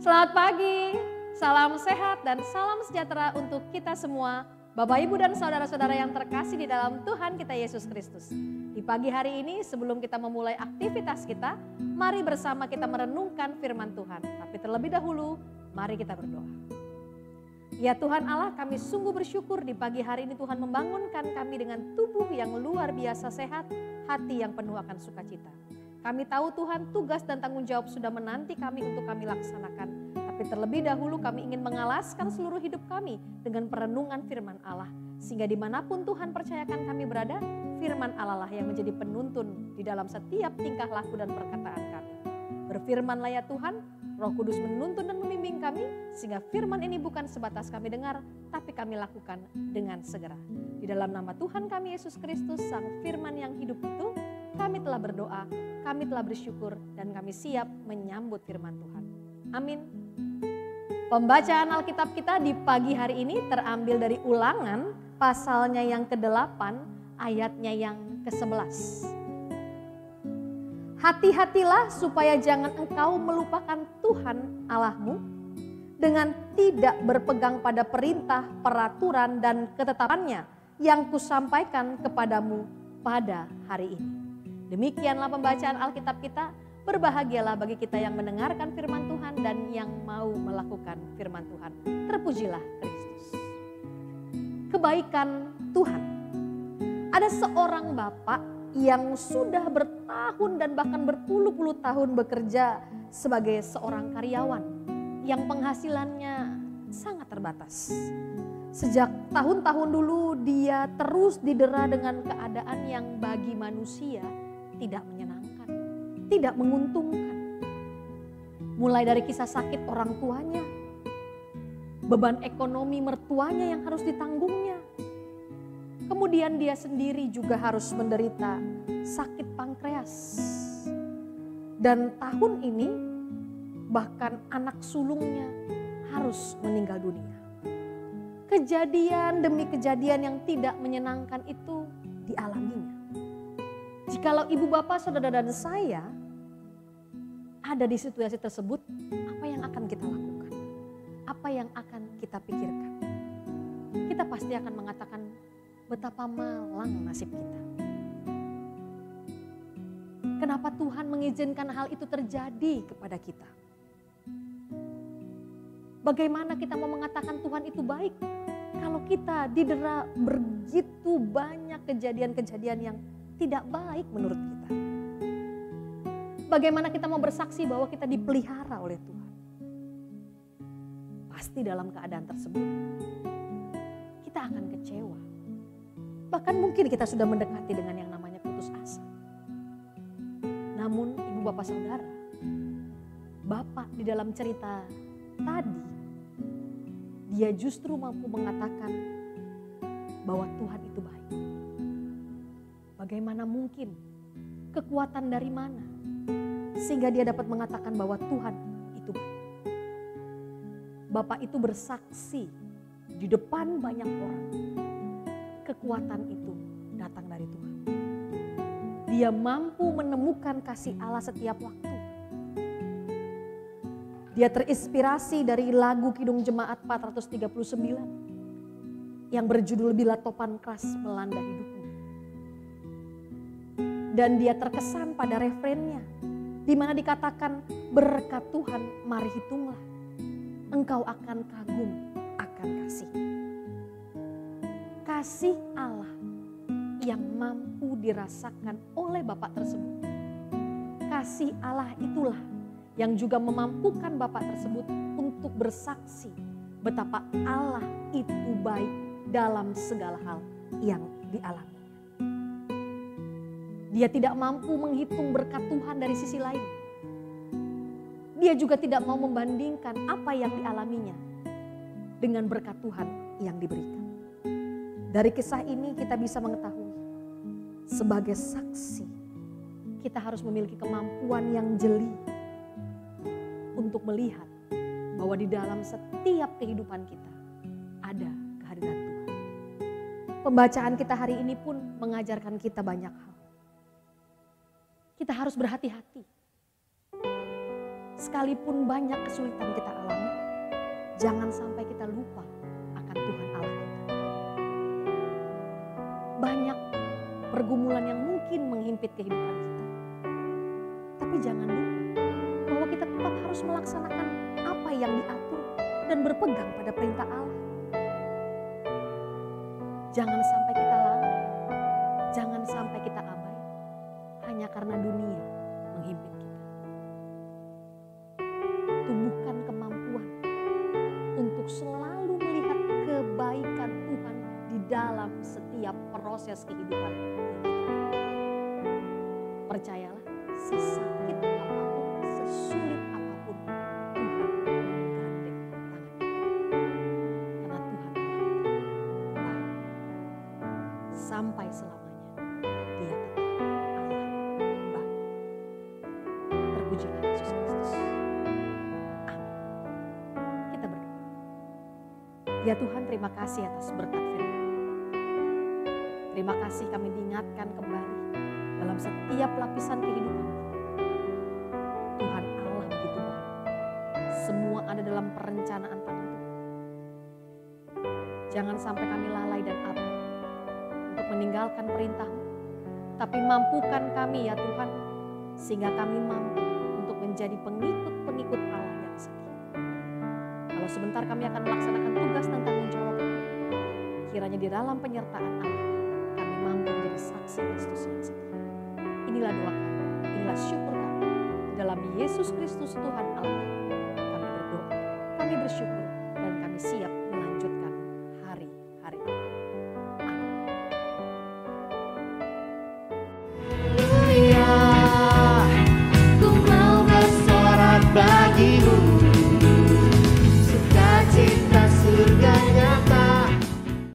Selamat pagi, salam sehat dan salam sejahtera untuk kita semua, Bapak Ibu dan saudara-saudara yang terkasih di dalam Tuhan kita Yesus Kristus. Di pagi hari ini sebelum kita memulai aktivitas kita, mari bersama kita merenungkan firman Tuhan. Tapi terlebih dahulu, mari kita berdoa. Ya Tuhan Allah, kami sungguh bersyukur di pagi hari ini Tuhan membangunkan kami dengan tubuh yang luar biasa sehat, hati yang penuh akan sukacita. Kami tahu Tuhan tugas dan tanggung jawab sudah menanti kami untuk kami laksanakan. Tapi terlebih dahulu kami ingin mengalaskan seluruh hidup kami dengan perenungan firman Allah. Sehingga dimanapun Tuhan percayakan kami berada, firman Allah lah yang menjadi penuntun di dalam setiap tingkah laku dan perkataan kami. Berfirmanlah ya Tuhan, Roh Kudus menuntun dan membimbing kami, sehingga firman ini bukan sebatas kami dengar, tapi kami lakukan dengan segera. Di dalam nama Tuhan kami Yesus Kristus, Sang Firman yang hidup itu, kami telah berdoa, kami telah bersyukur, dan kami siap menyambut firman Tuhan. Amin. Pembacaan Alkitab kita di pagi hari ini terambil dari Ulangan, pasalnya yang ke-8, ayatnya yang ke-11. Hati-hatilah supaya jangan engkau melupakan Tuhan Allahmu dengan tidak berpegang pada perintah, peraturan, dan ketetapannya yang kusampaikan kepadamu pada hari ini. Demikianlah pembacaan Alkitab kita. Berbahagialah bagi kita yang mendengarkan firman Tuhan dan yang mau melakukan firman Tuhan. Terpujilah Kristus. Kebaikan Tuhan. Ada seorang bapak yang sudah bertahun dan bahkan berpuluh-puluh tahun bekerja sebagai seorang karyawan yang penghasilannya sangat terbatas. Sejak tahun-tahun dulu dia terus didera dengan keadaan yang bagi manusia tidak menyenangkan, tidak menguntungkan. Mulai dari kisah sakit orang tuanya, beban ekonomi mertuanya yang harus ditanggungnya. Kemudian dia sendiri juga harus menderita sakit pankreas. Dan tahun ini bahkan anak sulungnya harus meninggal dunia. Kejadian demi kejadian yang tidak menyenangkan itu dialaminya. Jikalau ibu bapak, saudara dan saya ada di situasi tersebut, apa yang akan kita lakukan? Apa yang akan kita pikirkan? Kita pasti akan mengatakan betapa malang nasib kita. Kenapa Tuhan mengizinkan hal itu terjadi kepada kita? Bagaimana kita mau mengatakan Tuhan itu baik kalau kita didera begitu banyak kejadian-kejadian yang tidak baik menurut kita? Bagaimana kita mau bersaksi bahwa kita dipelihara oleh Tuhan? Pasti dalam keadaan tersebut kita akan kecewa. Bahkan mungkin kita sudah mendekati dengan yang namanya putus asa. Namun ibu bapak saudara, bapak di dalam cerita tadi, dia justru mampu mengatakan bahwa Tuhan itu baik. Bagaimana mungkin? Kekuatan dari mana? Sehingga dia dapat mengatakan bahwa Tuhan itu baik. Bapak itu bersaksi di depan banyak orang. Kekuatan itu datang dari Tuhan. Dia mampu menemukan kasih Allah setiap waktu. Dia terinspirasi dari lagu Kidung Jemaat 439 yang berjudul Bila Topan Keras Melanda Hidupmu. Dan dia terkesan pada refrennya, di mana dikatakan, berkat Tuhan mari hitunglah, engkau akan kagum akan kasih. Kasih Allah yang mampu dirasakan oleh Bapak tersebut. Kasih Allah itulah yang juga memampukan Bapak tersebut untuk bersaksi betapa Allah itu baik dalam segala hal yang dialami. Dia tidak mampu menghitung berkat Tuhan dari sisi lain. Dia juga tidak mau membandingkan apa yang dialaminya dengan berkat Tuhan yang diberikan. Dari kisah ini kita bisa mengetahui, sebagai saksi kita harus memiliki kemampuan yang jeli untuk melihat bahwa di dalam setiap kehidupan kita ada kehadiran Tuhan. Pembacaan kita hari ini pun mengajarkan kita banyak hal. Kita harus berhati-hati. sekalipun banyak kesulitan kita alami, jangan sampai kita lupa akan Tuhan Allah kita. Banyak pergumulan yang mungkin menghimpit kehidupan kita. Tapi jangan lupa bahwa kita tetap harus melaksanakan apa yang diatur dan berpegang pada perintah Allah. Jangan sampai kita lalai, jangan sampai kita abai, hanya karena dunia menghimpit kita. Tumbuhkan kemampuan untuk selalu melihat kebaikan Tuhan di dalam setiap proses kehidupan yang kita lalui. Percayalah, sesakit apapun, sesulit apapun, Tuhan menggandeng tangan kita. Karena Tuhan baik. Sampai selamanya Dia tetap Allah yang baik. Terpujilah Yesus Kristus. Amin. Kita berdoa. Ya Tuhan, terima kasih atas berkat firman. Terima kasih kami diingatkan kembali dalam setiap lapisan kehidupan kita. Tuhan Allah begitu baik. Semua ada dalam perencanaan tangan Tuhan. Jangan sampai kami lalai dan abai untuk meninggalkan perintah-Mu. Tapi mampukan kami ya Tuhan, sehingga kami mampu untuk menjadi pengikut-pengikut Allah yang setia. Kalau sebentar kami akan melaksanakan tugas dan tanggung jawab, kiranya di dalam penyertaan Allah, kami mampu menjadi saksi Kristus yang setia. Inilah doa kami, inilah syukur kami. Di dalam Yesus Kristus Tuhan Allah kami berdoa, kami bersyukur, dan kami siap